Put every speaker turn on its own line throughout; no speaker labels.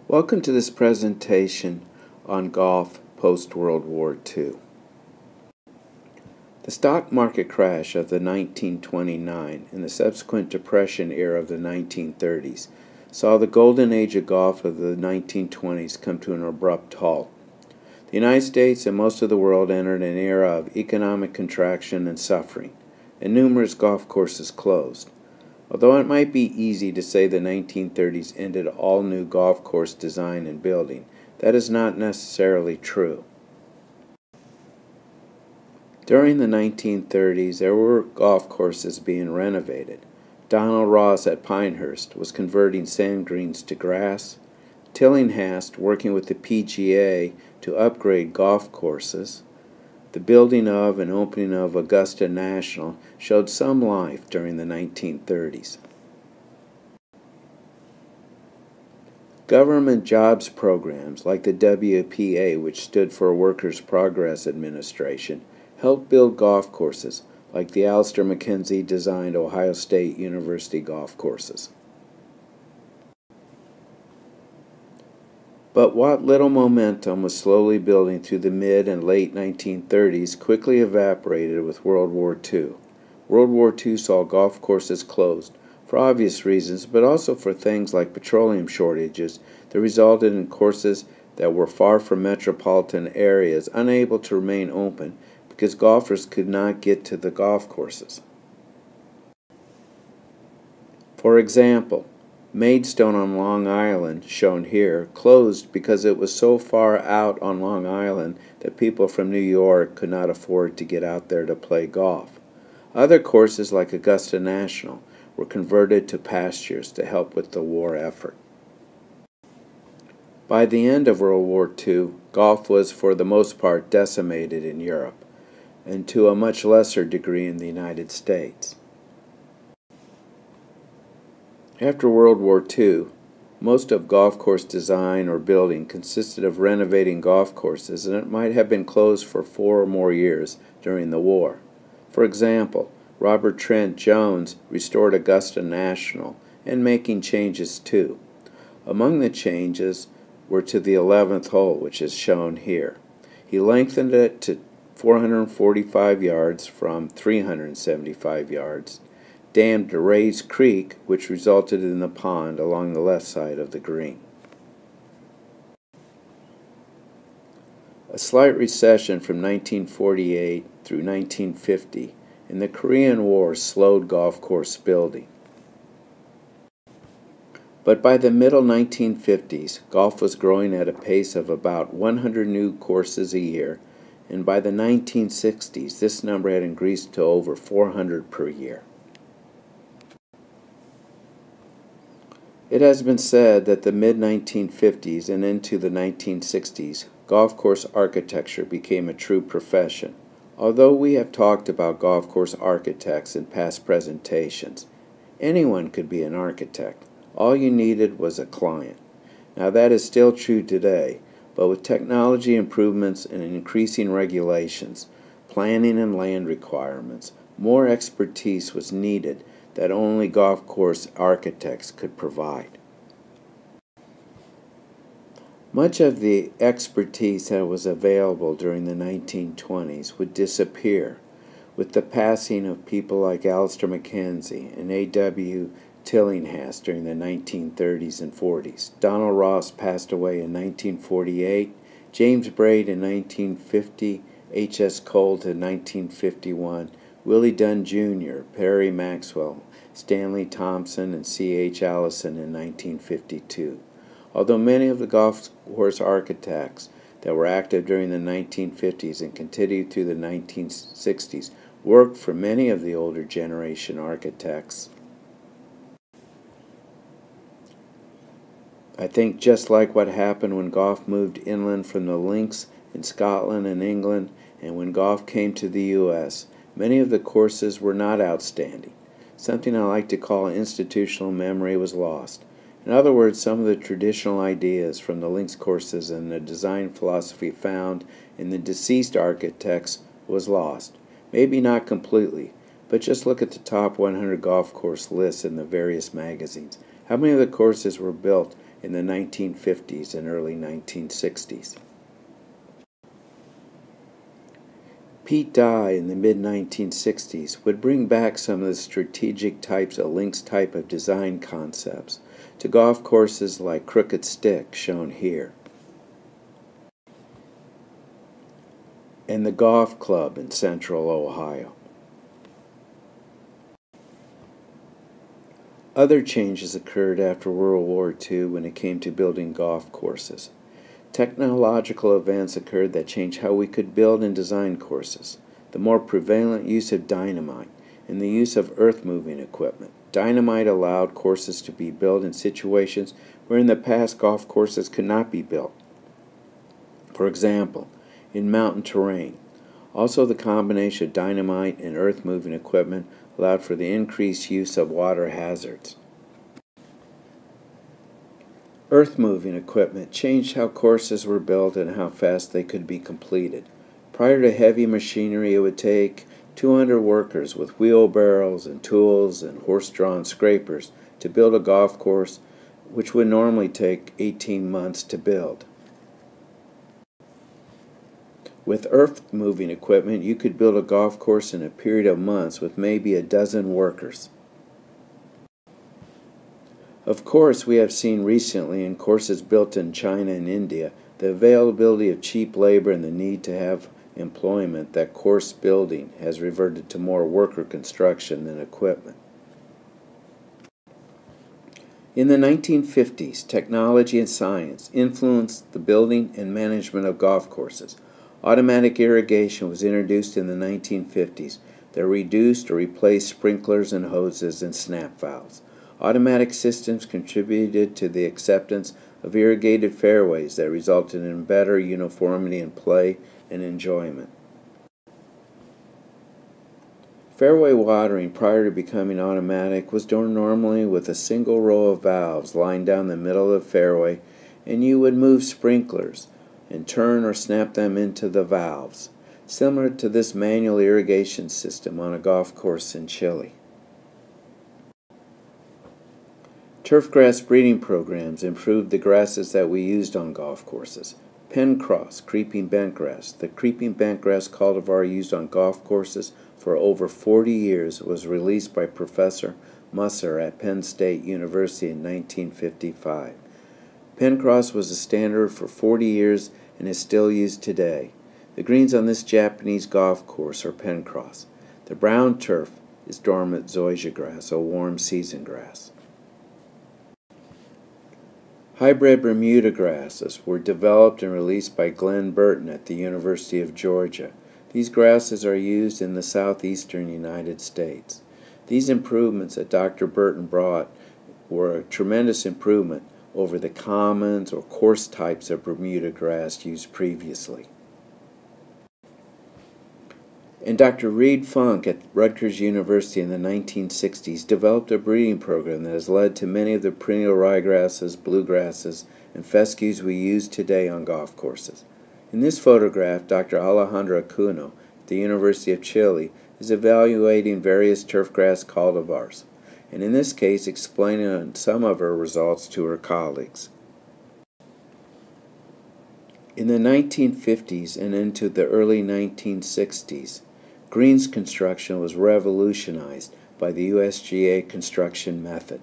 Welcome to this presentation on golf post-World War II. The stock market crash of the 1929 and the subsequent depression era of the 1930s saw the golden age of golf of the 1920s come to an abrupt halt. The United States and most of the world entered an era of economic contraction and suffering, and numerous golf courses closed. Although it might be easy to say the 1930s ended all new golf course design and building, that is not necessarily true. During the 1930s, there were golf courses being renovated. Donald Ross at Pinehurst was converting sand greens to grass. Tillinghast working with the PGA to upgrade golf courses. The building of and opening of Augusta National showed some life during the 1930s. Government jobs programs like the WPA, which stood for Workers' Progress Administration, helped build golf courses like the Alister McKenzie designed Ohio State University golf courses. But what little momentum was slowly building through the mid and late 1930s quickly evaporated with World War II. World War II saw golf courses closed, for obvious reasons, but also for things like petroleum shortages that resulted in courses that were far from metropolitan areas unable to remain open because golfers could not get to the golf courses. For example, Maidstone on Long Island, shown here, closed because it was so far out on Long Island that people from New York could not afford to get out there to play golf. Other courses like Augusta National were converted to pastures to help with the war effort. By the end of World War II, golf was for the most part decimated in Europe, and to a much lesser degree in the United States. After World War II, most of golf course design or building consisted of renovating golf courses, and it might have been closed for 4 or more years during the war. For example, Robert Trent Jones restored Augusta National and making changes too. Among the changes were to the 11th hole, which is shown here. He lengthened it to 445 yards from 375 yards. Dammed Ray's Creek, which resulted in the pond along the left side of the green. A slight recession from 1948 through 1950 and the Korean War slowed golf course building. But by the middle 1950s, golf was growing at a pace of about 100 new courses a year, and by the 1960s, this number had increased to over 400 per year. It has been said that the mid-1950s and into the 1960s, golf course architecture became a true profession. Although we have talked about golf course architects in past presentations, anyone could be an architect. All you needed was a client. Now that is still true today, but with technology improvements and increasing regulations, planning and land requirements, more expertise was needed that only golf course architects could provide. Much of the expertise that was available during the 1920s would disappear with the passing of people like Alister McKenzie and A.W. Tillinghast during the 1930s and 40s. Donald Ross passed away in 1948, James Braid in 1950, H.S. Colt in 1951, Willie Dunn Jr., Perry Maxwell, Stanley Thompson, and C.H. Allison in 1952. Although many of the golf course architects that were active during the 1950s and continued through the 1960s worked for many of the older generation architects, I think just like what happened when golf moved inland from the links in Scotland and England, and when golf came to the U.S., many of the courses were not outstanding. Something I like to call institutional memory was lost. In other words, some of the traditional ideas from the links courses and the design philosophy found in the deceased architects was lost. Maybe not completely, but just look at the top 100 golf course lists in the various magazines. How many of the courses were built in the 1950s and early 1960s. Pete Dye in the mid-1960s would bring back some of the strategic types of links type of design concepts to golf courses like Crooked Stick, shown here, and the Golf Club in central Ohio. Other changes occurred after World War II when it came to building golf courses. Technological events occurred that changed how we could build and design courses. The more prevalent use of dynamite and the use of earth-moving equipment. Dynamite allowed courses to be built in situations where in the past golf courses could not be built. For example, in mountain terrain. Also, the combination of dynamite and earth-moving equipment allowed for the increased use of water hazards. Earth-moving equipment changed how courses were built and how fast they could be completed. Prior to heavy machinery, it would take 200 workers with wheelbarrows and tools and horse-drawn scrapers to build a golf course, which would normally take 18 months to build. With earth-moving equipment, you could build a golf course in a period of months with maybe a dozen workers. Of course, we have seen recently in courses built in China and India the availability of cheap labor and the need to have employment that course building has reverted to more worker construction than equipment. In the 1950s, technology and science influenced the building and management of golf courses. Automatic irrigation was introduced in the 1950s that reduced or replaced sprinklers and hoses and snap valves. Automatic systems contributed to the acceptance of irrigated fairways that resulted in better uniformity in play and enjoyment. Fairway watering prior to becoming automatic was done normally with a single row of valves lying down the middle of the fairway, and you would move sprinklers and turn or snap them into the valves, similar to this manual irrigation system on a golf course in Chile. Turfgrass breeding programs improved the grasses that we used on golf courses. Pencross, creeping bentgrass. The creeping bentgrass cultivar used on golf courses for over 40 years was released by Professor Musser at Penn State University in 1955. Pencross was a standard for 40 years and is still used today. The greens on this Japanese golf course are pencross. The brown turf is dormant zoysia grass, a warm season grass. Hybrid Bermuda grasses were developed and released by Glenn Burton at the University of Georgia. These grasses are used in the southeastern United States. These improvements that Dr. Burton brought were a tremendous improvement over the commons or coarse types of Bermuda grass used previously. And Dr. Reed Funk at Rutgers University in the 1960s developed a breeding program that has led to many of the perennial ryegrasses, bluegrasses, and fescues we use today on golf courses. In this photograph, Dr. Alejandra Acuno at the University of Chile is evaluating various turfgrass cultivars, and in this case explaining on some of her results to her colleagues. In the 1950s and into the early 1960s, greens construction was revolutionized by the USGA construction method.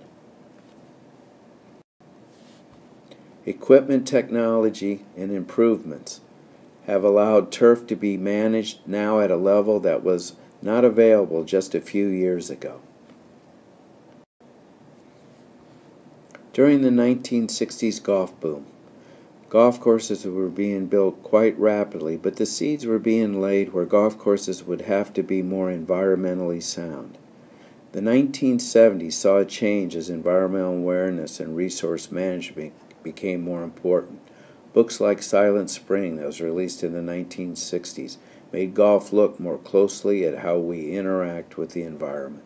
Equipment technology and improvements have allowed turf to be managed now at a level that was not available just a few years ago. During the 1960s golf boom, golf courses were being built quite rapidly, but the seeds were being laid where golf courses would have to be more environmentally sound. The 1970s saw a change as environmental awareness and resource management became more important. Books like Silent Spring, that was released in the 1960s, made golf look more closely at how we interact with the environment.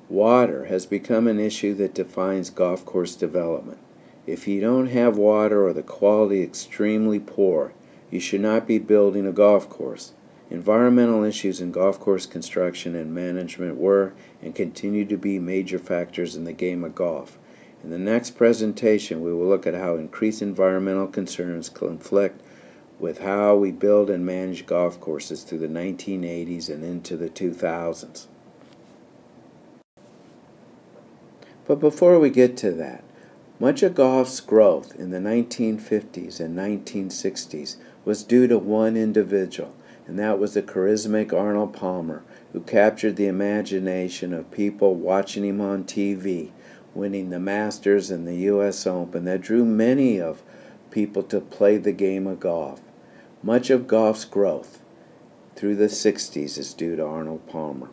Water has become an issue that defines golf course development. If you don't have water or the quality extremely poor, you should not be building a golf course. Environmental issues in golf course construction and management were and continue to be major factors in the game of golf. In the next presentation, we will look at how increased environmental concerns conflict with how we build and manage golf courses through the 1980s and into the 2000s. But before we get to that, much of golf's growth in the 1950s and 1960s was due to one individual, and that was the charismatic Arnold Palmer, who captured the imagination of people watching him on TV, winning the Masters and the U.S. Open that drew many of people to play the game of golf. Much of golf's growth through the 60s is due to Arnold Palmer.